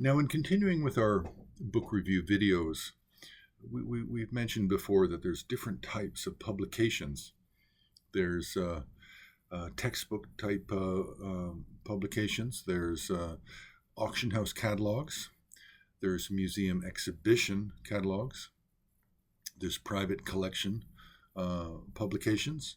Now, in continuing with our book review videos, we've mentioned before that there's different types of publications. There's textbook type publications, there's auction house catalogs, there's museum exhibition catalogs, there's private collection publications,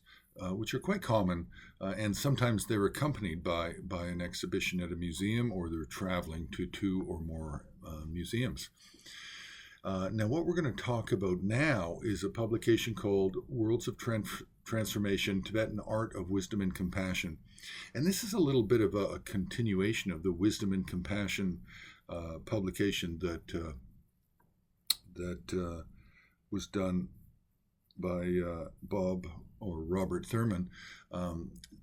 which are quite common, and sometimes they're accompanied by an exhibition at a museum, or they're traveling to two or more museums. Now, what we're going to talk about now is a publication called Worlds of Transformation, Tibetan Art of Wisdom and Compassion. And this is a little bit of a continuation of the Wisdom and Compassion publication that was done by Bob or Robert Thurman.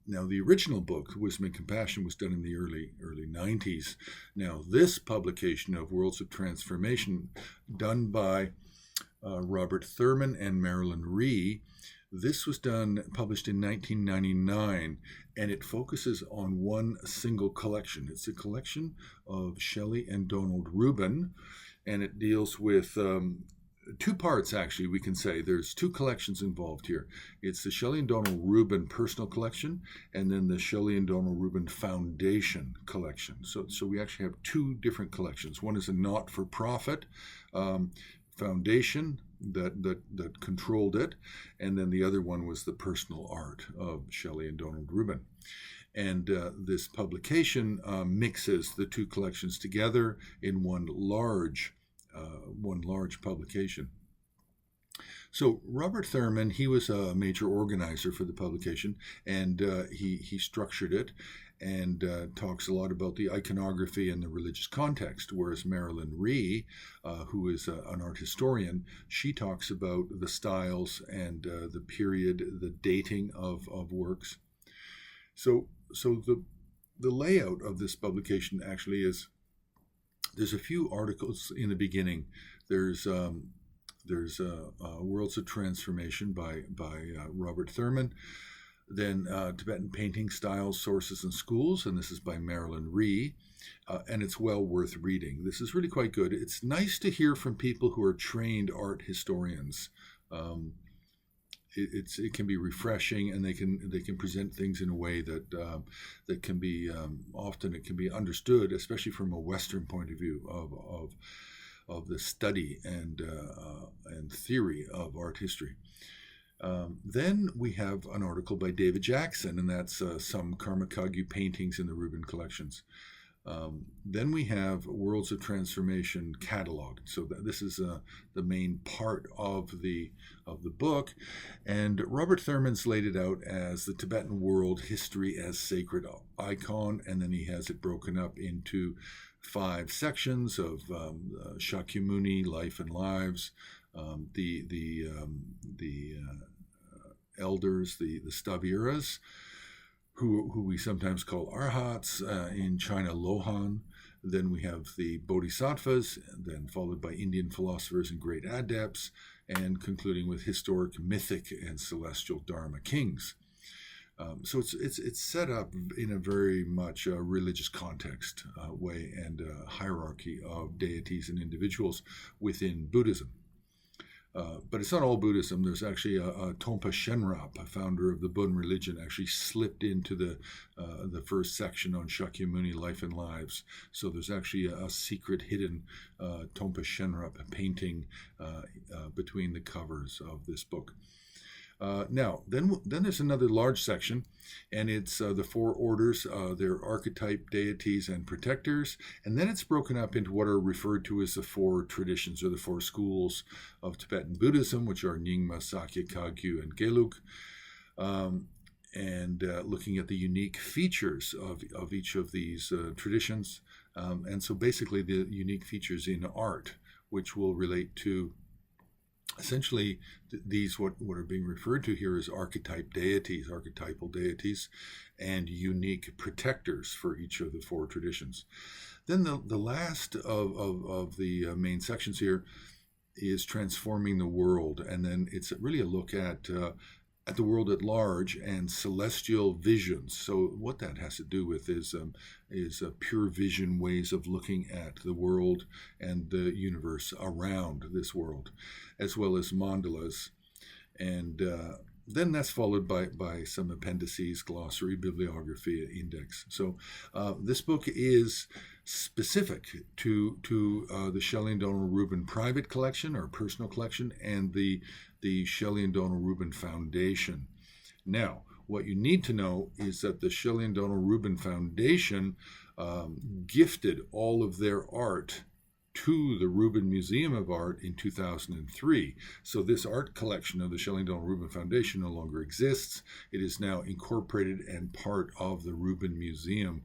Now, the original book, Wisdom and Compassion, was done in the early 90s. Now, this publication of Worlds of Transformation, done by Robert Thurman and Marylin Rhie, this was published in 1999, and it focuses on one single collection. It's a collection of Shelley and Donald Rubin, and it deals with two parts, actually, we can say. There's two collections involved here. It's the Shelley and Donald Rubin personal collection, and then the Shelley and Donald Rubin Foundation collection. So we actually have two different collections. One is a not-for-profit foundation that controlled it, and then the other one was the personal art of Shelley and Donald Rubin. And this publication mixes the two collections together in one large publication. So Robert Thurman, he was a major organizer for the publication, and he structured it and talks a lot about the iconography and the religious context, whereas Marylin Rhie, who is an art historian, she talks about the styles and the period, the dating of works. So the layout of this publication actually is, there's a few articles in the beginning. There's Worlds of Transformation by Robert Thurman. Then Tibetan Painting Styles, Sources, and Schools, and this is by Marylin Rhie, and it's well worth reading. This is really quite good. It's nice to hear from people who are trained art historians. It can be refreshing, and they can present things in a way that can be often it can be understood, especially from a Western point of view of the study and theory of art history. Then we have an article by David Jackson, and that's some Karma Kagyu paintings in the Rubin collections. Then we have Worlds of Transformation catalog. So this is the main part of the book, and Robert Thurman's laid it out as the Tibetan world history as sacred icon, and then he has it broken up into 5 sections of Shakyamuni, life and lives, the elders, the Staviras, who we sometimes call Arhats, in China Lohan. Then we have the Bodhisattvas, then followed by Indian philosophers and great adepts, and concluding with historic, mythic, and celestial Dharma kings. So it's set up in a very much religious context way, and hierarchy of deities and individuals within Buddhism. But it's not all Buddhism. There's actually a Tompa Shenrap, a founder of the Bun religion, actually slipped into the first section on Shakyamuni, life and lives. So there's actually a secret hidden Tompa Shenrap painting between the covers of this book. Now, then there's another large section, and it's the 4 orders, their archetype, deities, and protectors, and then it's broken up into what are referred to as the 4 traditions, or the 4 schools of Tibetan Buddhism, which are Nyingma, Sakya, Kagyu, and Gelug, and looking at the unique features of each of these traditions, and so basically the unique features in art, which will relate to essentially these what are being referred to here as archetypal deities, and unique protectors for each of the 4 traditions. Then the last of the main sections here is transforming the world, and then it's really a look at at the world at large and celestial visions. So what that has to do with is pure vision ways of looking at the world and the universe around this world, as well as mandalas. And then that's followed by some appendices, glossary, bibliography, index. So this book is specific to the Shelley and Donald Rubin private collection or personal collection and the Shelley and Donald Rubin Foundation. Now, what you need to know is that the Shelley and Donald Rubin Foundation gifted all of their art to the Rubin Museum of Art in 2003. So this art collection of the Shelley and Donald Rubin Foundation no longer exists. It is now incorporated and part of the Rubin Museum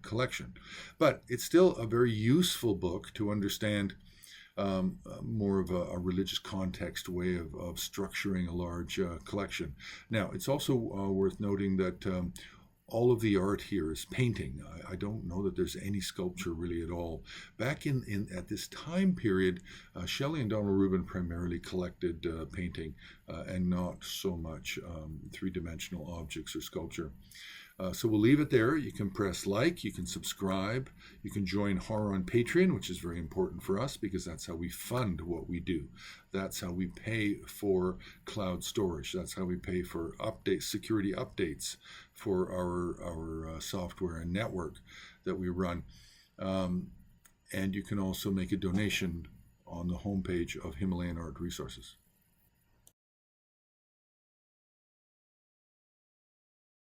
collection. But it's still a very useful book to understand more of a religious context way of structuring a large collection. Now, it's also worth noting that all of the art here is painting. I don't know that there's any sculpture really at all. Back in at this time period, Shelley and Donald Rubin primarily collected painting and not so much three-dimensional objects or sculpture. So we'll leave it there. You can press like, you can subscribe, you can join Horror on Patreon, which is very important for us because that's how we fund what we do. That's how we pay for cloud storage. That's how we pay for security updates for our software and network that we run. And you can also make a donation on the homepage of Himalayan Art Resources.